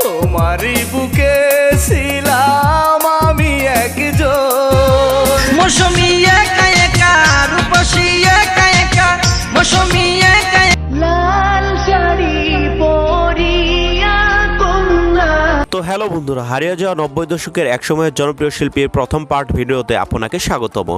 তোমারই বুকে ছিলাম আমি একজন। মৌসুমী একা একা রূপসী একা একা মৌসুমী একা লাল শাড়ি পরিয়া কন্যা। তো হ্যালো বন্ধুরা, হারিয়ে যাওয়া 90 দশকের একসময়ের জনপ্রিয় শিল্পীর প্রথম পার্ট ভিডিওতে আপনাকে স্বাগতম।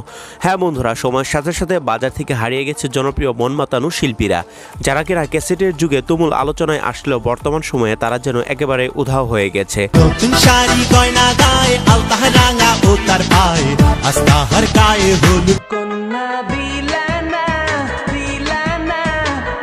হ্যাঁ বন্ধুরা, সময়ের সাথে সাথে বাজার থেকে হারিয়ে গেছে জনপ্রিয় মন মাতানো শিল্পীরা, যারা কিনা ক্যাসেটের যুগে তুমুল আলোচনায় আসলেও বর্তমান সময়ে তারা যেন একেবারে উধাও হয়ে গেছে। নতুন শাড়ি গয়না গায়ে আলতা রাঙা ও তার পায়ে আস্তাহার গায়ে হলুদ কন্যা বিলানা বিলানা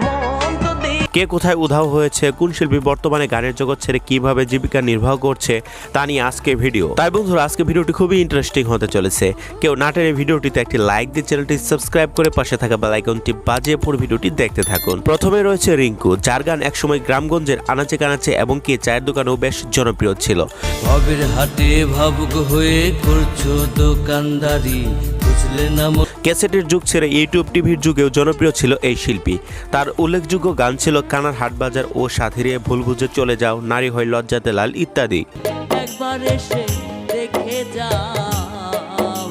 মন তো কে কোথায় উধাও হয়েছে, কোন শিল্পী বর্তমানে গানের জগৎ ছেড়ে কিভাবে জীবিকা নির্বাহ করছে তা নিয়ে আজকে ভিডিও। তাই বন্ধুরা, আজকে ভিডিওটি খুবই ইন্টারেস্টিং হতে চলেছে। কেউ না টেনে ভিডিওটিতে একটি লাইক দিয়ে চ্যানেলটি সাবস্ক্রাইব করে পাশে থাকা বেল আইকনটি বাজিয়ে পুরো ভিডিওটি দেখতে থাকুন। প্রথমে রয়েছে রিঙ্কু, যার গান একসময় গ্রামগঞ্জের আনাচে কানাচে এবং কি চায়ের দোকানেও বেশ জনপ্রিয় ছিল। ভবের হাটে ভাবুক হয়ে করছো দোকানদারি বুঝলে না ক্যাসেটের যুগ ছেড়ে ইউটিউব টিভির যুগেও জনপ্রিয় ছিল এই শিল্পী। তার উল্লেখযোগ্য গান ছিল কানার হাটবাজার ও সাথিরিয়ে ভুল বুঝে চলে যাও, নারী হয় লজ্জাতে লাল ইত্যাদি। একবার এসে দেখে যাও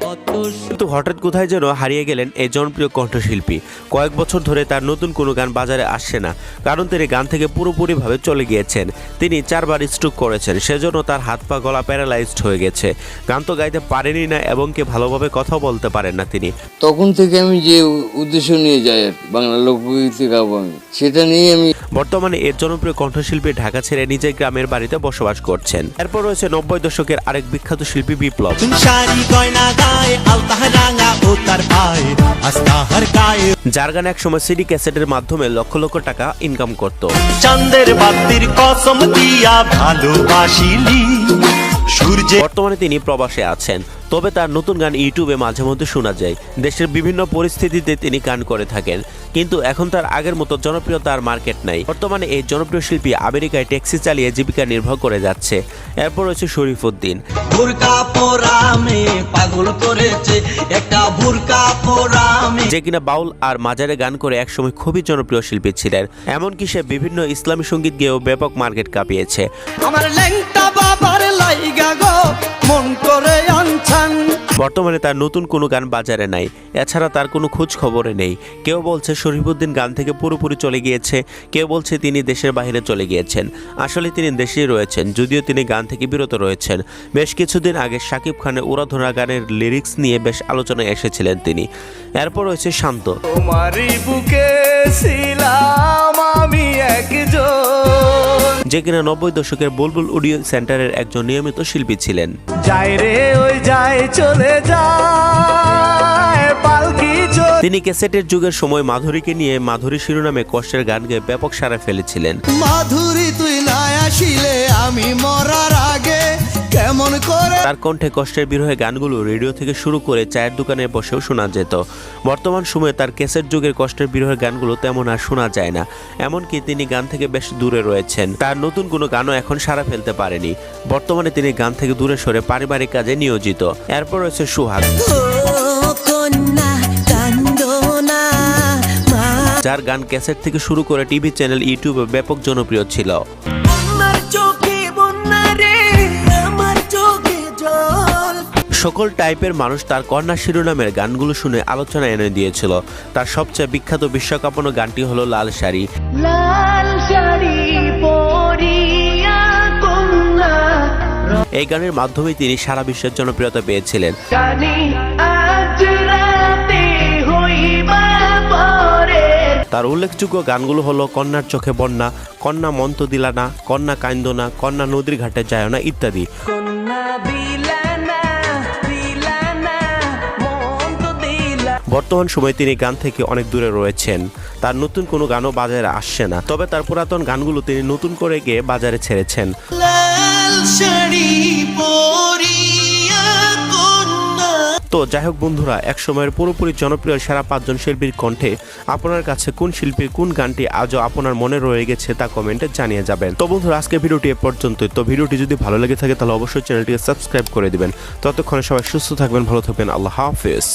কত কিন্তু হঠাৎ কোথায় যেন হারিয়ে গেলেন এই জনপ্রিয় কণ্ঠশিল্পী। কয়েক বছর ধরে তার নতুন কোনো গান বাজারে আসছে না, কারণ তিনি গান থেকে পুরোপুরিভাবে চলে গিয়েছেন। তিনি 4 বার স্ট্রোক করেছেন, সেজন্য তার হাত পা গলা প্যারালাইজড হয়ে গেছে। গান তো গাইতে পারেনি না এবং কি ভালোভাবে কথাও বলতে পারেন না তিনি। তখন থেকে আমি যে উদ্দেশ্য নিয়ে যাই আর বাংলা লোকগীতি গাবো আমি, সেটা নিয়ে আমি। বর্তমানে এর জনপ্রিয় কণ্ঠশিল্পী ঢাকা ছেড়ে নিজের গ্রামের বাড়িতে বসবাস করছেন। এরপর রয়েছে 90 দশকের আরেক বিখ্যাত শিল্পী বিপ্লব। নতুন শাড়ি গয়না গায়ে আলতা রাঙা ও তার পায়ে আস্তাহার গায়ে যার গান একসময় সিডি ক্যাসেটের মাধ্যমে লক্ষ লক্ষ টাকা ইনকাম করত। চাঁদের বাতির কসম দিয়া ভালোবাসিলি সূর্যে। বর্তমানে তিনি প্রবাসে আছেন, তবে তার নতুন গান ইউটিউবে মাঝে মধ্যে শোনা যায়। দেশের বিভিন্ন পরিস্থিতিতে তিনি গান করে থাকেন, কিন্তু এখন তার আগের মতো জনপ্রিয়তার মার্কেট নাই। বর্তমানে এই জনপ্রিয় শিল্পী আমেরিকায় ট্যাক্সি চালিয়ে জীবিকা নির্বাহ করে যাচ্ছে। এরপর রয়েছে শরীফউদ্দিন, বুরকা পোরামে পাগল করেছে একটা বুরকা পোরামে, যে কিনা বাউল আর মাজারে গান করে একসময় খুবই জনপ্রিয় শিল্পী ছিলেন। এমনকি সে বিভিন্ন ইসলামী সঙ্গীত গেয়েও ব্যাপক মার্কেট কাঁপিয়েছে। আমার ল্যাংটা বাবার লাইগা গো মন করে আনছান। বর্তমানে তার নতুন কোনো গান বাজারে নাই, এছাড়া তার কোনো খোঁজ খবরে নেই। কেউ বলছে শরীফউদ্দিন গান থেকে পুরোপুরি চলে গিয়েছে, কেউ বলছে তিনি দেশের বাইরে চলে গিয়েছেন। আসলে তিনি দেশেই রয়েছেন, যদিও তিনি গান থেকে বিরত রয়েছেন। বেশ কিছুদিন আগে শাকিব খানের উড়াধরা গানের লিরিক্স নিয়ে বেশ আলোচনায় এসেছিলেন তিনি। এরপর রয়েছে শান্ত, তোমারই বুকে ছিলাম আমি একজন। যে কিনা 90 দশকের বুলবুল অডিও সেন্টারের একজন নিয়মিত শিল্পী ছিলেন। যাই রে ওই যাই চলে যায় পালকি চলে। তিনি ক্যাসেটের যুগের সময় মাধুরীকে নিয়ে মাধুরী শিরোনামে কষ্টের গান গেয়ে ব্যাপক সাড়া ফেলেছিলেন। মাধুরী তুই না আসিলে আমি মরার আগে কেমন করে। তার কণ্ঠে কষ্টের বিরহে গানগুলো রেডিও থেকে শুরু করে চায়ের দোকানে বসেও শোনা যেত। বর্তমান সময়ে তার ক্যাসেট যুগের কষ্টের বিরহের গানগুলো তেমন আর শোনা যায় না, এমনকি তিনি গান থেকে বেশ দূরে রয়েছেন। তার নতুন কোনো গানও এখন সাড়া ফেলতে পারেনি। বর্তমানে তিনি গান থেকে দূরে সরে পারিবারিক কাজে নিয়োজিত। এরপর রয়েছে সুহাগ, যার গান ক্যাসেট থেকে শুরু করে টিভি চ্যানেল ইউটিউবে ব্যাপক জনপ্রিয় ছিল। সকল টাইপের মানুষ তার কন্যা শিরোনামের গানগুলো শুনে আলোচনায় এনে দিয়েছিল। তার সবচেয়ে বিখ্যাত বিশ্বকাপানো গানটি হলো লাল শাড়ি। লাল শাড়ি পরিয়া কন্যা। এই গানের মাধ্যমে তিনি সারা বিশ্বের জনপ্রিয়তা পেয়েছিলেন। জানি আজ রাতে হইবা পরে। তার উল্লেখযোগ্য গানগুলো হলো কন্যার চোখে বন্যা, কন্যা মন্ত দিলা না, কন্যা কাইন্দ না, কন্যা নদীর ঘাটে যায় না ইত্যাদি। কন্যা বিলানা বিলানা মন তো দিলা। বর্তমান সময়ে তিনি গান থেকে অনেক দূরে রয়েছেন। তার নতুন কোনো গানও বাজারে আসছে না, তবে তার পুরাতন গানগুলো তিনি নতুন করে গিয়ে বাজারে ছেড়েছেন। লাল শাড়ি পরিয়া কন্যা। তো যাই হোক বন্ধুরা, এক সময়ের পুরোপুরি জনপ্রিয় সেরা 5 জন শিল্পীর কণ্ঠে আপনার কাছে কোন শিল্পীর কোন গানটি আজও আপনার মনে রয়ে গেছে তা কমেন্টে জানিয়ে যাবেন। তো বন্ধুরা, আজকে ভিডিওটি এ পর্যন্তই। তো ভিডিওটি যদি ভালো লেগে থাকে তাহলে অবশ্যই চ্যানেলটিকে সাবস্ক্রাইব করে দিবেন। ততক্ষণে সবাই সুস্থ থাকবেন, ভালো থাকবেন। আল্লাহ হাফেজ।